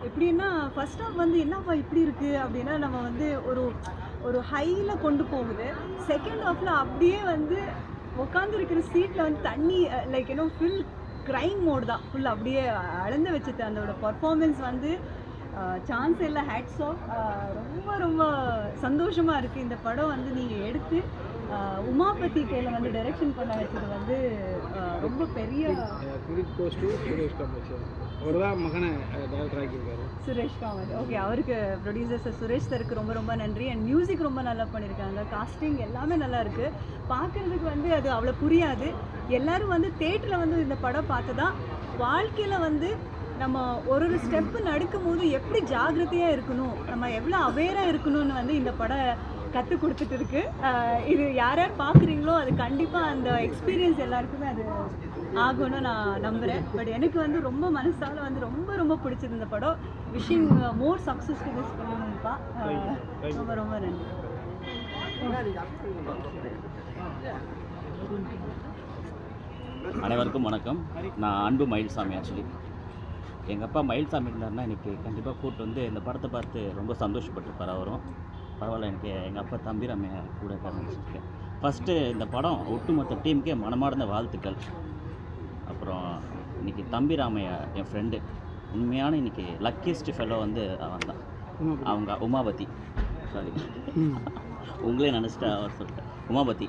எப்படின்னா first half வந்து என்னப்பா இப்படி இருக்குது அப்படின்னா நம்ம வந்து ஒரு ஒரு ஹையில் கொண்டு போகுது. செகண்ட் ஹாஃபில் அப்படியே வந்து உட்காந்துருக்கிற சீட்டில் வந்து தண்ணி லைக் ஃபுல் க்ரைம் மோட் தான் ஃபுல் அப்படியே அளந்து வச்சுட்டு அதோட பர்ஃபார்மன்ஸ் வந்து சான்ஸ் இல்லை. Hats off. ரொம்ப ரொம்ப சந்தோஷமாக இருக்குது. இந்த படம் வந்து நீங்கள் எடுத்து உமாபதி கையில் வந்து டைரக்ஷன் பண்ண வச்சது வந்து ரொம்ப பெரிய சுரேஷ் காமத். ஓகே, அவருக்கு ப்ரொடியூசர் சார் சுரேஷ் சருக்கு ரொம்ப ரொம்ப நன்றி. அண்ட் மியூசிக் ரொம்ப நல்லா பண்ணியிருக்காங்க. காஸ்டிங் எல்லாமே நல்லா இருக்குது. பார்க்குறதுக்கு வந்து அது அவ்வளோ புரியாது. எல்லோரும் வந்து தேட்டரில் வந்து இந்த படம் பார்த்து தான் வாழ்க்கையில் வந்து நம்ம ஒரு ஒரு ஸ்டெப்பு நடக்கும் போது எப்படி ஜாகிரதையாக இருக்கணும், நம்ம எவ்வளோ அவேராக இருக்கணும்னு வந்து இந்த படம் கற்றுக் கொடுத்துட்டு இருக்கு. இது யார் யார் பார்க்குறீங்களோ அது கண்டிப்பாக அந்த எக்ஸ்பீரியன்ஸ் எல்லாருக்குமே அது ஆகும்னு நான் நம்புகிறேன். பட் எனக்கு வந்து ரொம்ப மனசால் வந்து ரொம்ப ரொம்ப பிடிச்சது இந்த படம். Wishing more success to this பண்ணணும்ப்பா. ரொம்ப ரொம்ப நன்றி. அனைவருக்கும் வணக்கம். நான் அன்பு மயில்சாமி. ஆக்சுவலி எங்கள் அப்பா மயில்சாமி இருந்தாருன்னா எனக்கு கண்டிப்பாக கூப்பிட்டு வந்து இந்த படத்தை பார்த்து ரொம்ப சந்தோஷப்பட்டுருப்பார். அவரும் பரவாயில்ல, எனக்கு எங்கள் அப்பா தம்பிராமையா கூட காரணம். ஃபஸ்ட்டு இந்த படம் ஒட்டுமொத்த டீமுக்கே மனமார்ந்த வாழ்த்துக்கள். அப்புறம் இன்றைக்கி தம்பிராமையா என் ஃப்ரெண்டு, உண்மையான இன்றைக்கி லக்கியஸ்ட் ஃபெல்லோ வந்து அவன் தான். அவங்க உமாபதி, சாரி உங்களே நினச்சிட்டா அவர் சொல்லிட்டேன், உமாபதி.